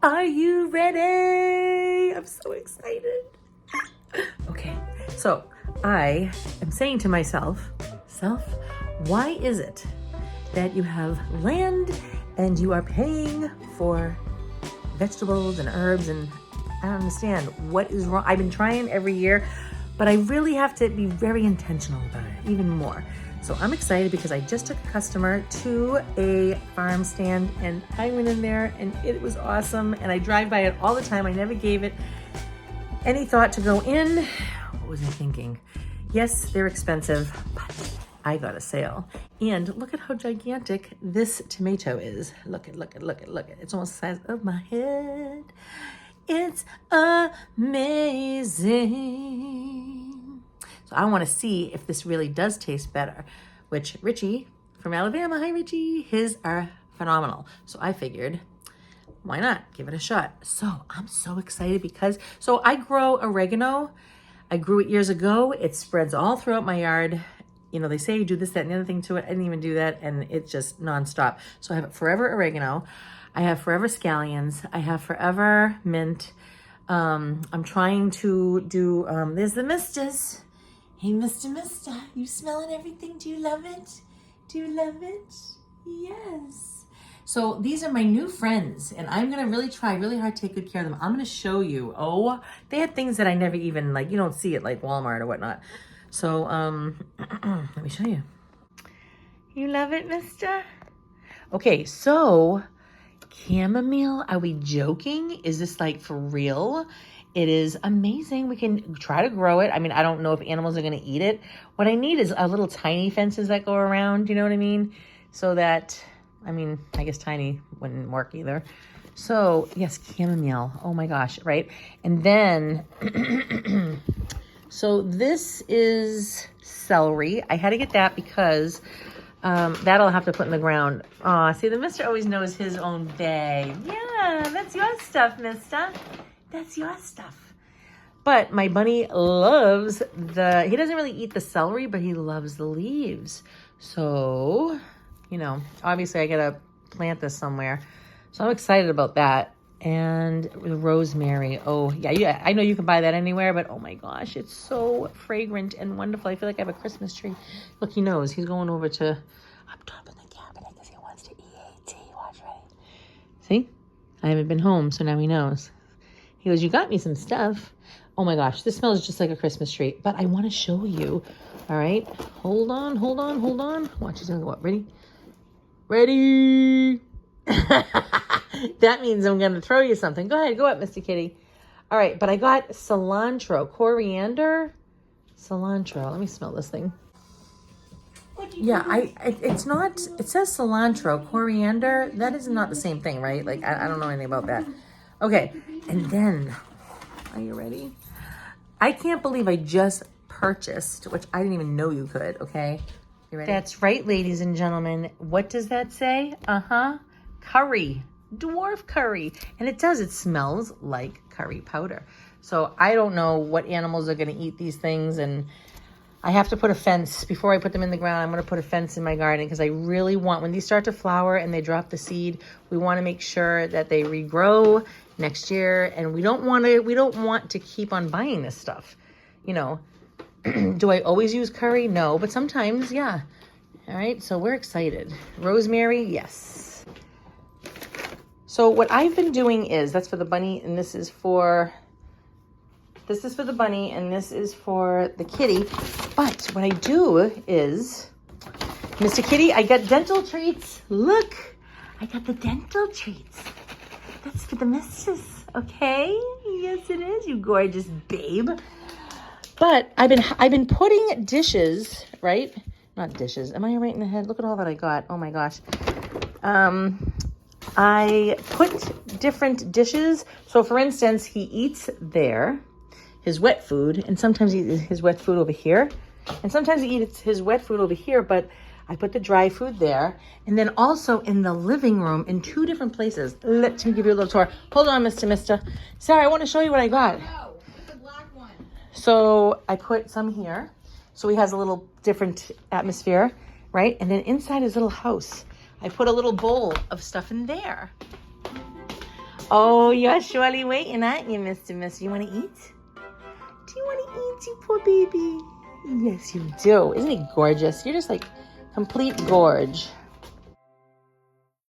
Are you ready? I'm so excited. Okay, so I am saying to myself, why is it that you have land and you are paying for vegetables and herbs, and I don't understand what is wrong. I've been trying every year, but I really have to be very intentional about it, even more. So I'm excited because I just took a customer to a farm stand and I went in there and it was awesome. And I drive by it all the time. I never gave it any thought to go in. What was I thinking? Yes, they're expensive, but I got a sale. And look at how gigantic this tomato is. Look at. It's almost the size of my head. It's amazing. So I want to see if this really does taste better, which Richie from Alabama, hi Richie, his are phenomenal. So I figured, why not give it a shot? So I'm so excited because, so I grow oregano. I grew it years ago. It spreads all throughout my yard. You know, they say you do this, that, and the other thing to it. I didn't even do that, and it's just nonstop. So I have forever oregano. I have forever scallions. I have forever mint. I'm trying to do, there's the misters. Hey, Mister, you smelling everything? Do you love it? Do you love it? Yes. So these are my new friends, and I'm gonna really try really hard to take good care of them. I'm gonna show you. Oh, they had things that I never even, like, you don't see it like Walmart or whatnot. So, let me show you. You love it, mister? Okay, so chamomile, are we joking? Is this like for real? It is amazing. We can try to grow it. I mean, I don't know if animals are going to eat it. What I need is a little tiny fences that go around, you know what I mean? So that, I mean, I guess tiny wouldn't work either. So yes, chamomile. Oh my gosh, right? And then, so this is celery. I had to get that because that'll have to put in the ground. Aw, see, the mister always knows his own bag. Yeah, that's your stuff, mister. That's your stuff. But my bunny loves he doesn't really eat the celery, but he loves the leaves. So, you know, obviously I gotta plant this somewhere. So I'm excited about that. And the rosemary. Oh, yeah, I know you can buy that anywhere, but oh my gosh, it's so fragrant and wonderful. I feel like I have a Christmas tree. Look, he knows. He's going over to up top in the cabinet because he wants to eat. Watch, ready? See? I haven't been home, so now he knows. He goes, you got me some stuff. Oh my gosh, this smells just like a Christmas tree, but I want to show you. All right, hold on. Watch, he's gonna go up. Ready? That means I'm gonna throw you something. Go ahead, go up, Mr. Kitty. All right, but I got cilantro, coriander, cilantro. Let me smell this thing. Yeah, it's not, it says cilantro, coriander. That is not the same thing, right? Like, I don't know anything about that. Okay, and then, are you ready? I can't believe I just purchased, which I didn't even know you could, okay? You ready? That's right, ladies and gentlemen. What does that say? Curry, dwarf curry. And it does, it smells like curry powder. So I don't know what animals are gonna eat these things, and I have to put a fence, before I put them in the ground, I'm gonna put a fence in my garden because I really want, when these start to flower and they drop the seed, we wanna make sure that they regrow next year, and we don't want to keep on buying this stuff. You know, do I always use curry? No, but sometimes, yeah. All right, so we're excited. Rosemary, yes. So what I've been doing is, that's for the bunny, and this is for the bunny, and this is for the kitty. But what I do is, Mr. Kitty, I got dental treats. Look, I got the dental treats. That's for the mistress, okay? Yes, it is, you gorgeous babe. But I've been putting dishes, right? Not dishes. Am I right in the head? Look at all that I got. Oh my gosh. I put different dishes. So for instance, he eats there, his wet food, and sometimes he eats his wet food over here. And sometimes he eats his wet food over here, but I put the dry food there. And then also in the living room in 2 different places. Let me give you a little tour. Hold on, Mister. Sarah, I want to show you what I got. No, it's the black one. So I put some here. So he has a little different atmosphere, right? And then inside his little house, I put a little bowl of stuff in there. Oh, you're surely waiting, aren't you, Mr. Mister? You want to eat? Do you want to eat, you poor baby? Yes, you do. Isn't he gorgeous? You're just like complete gorge.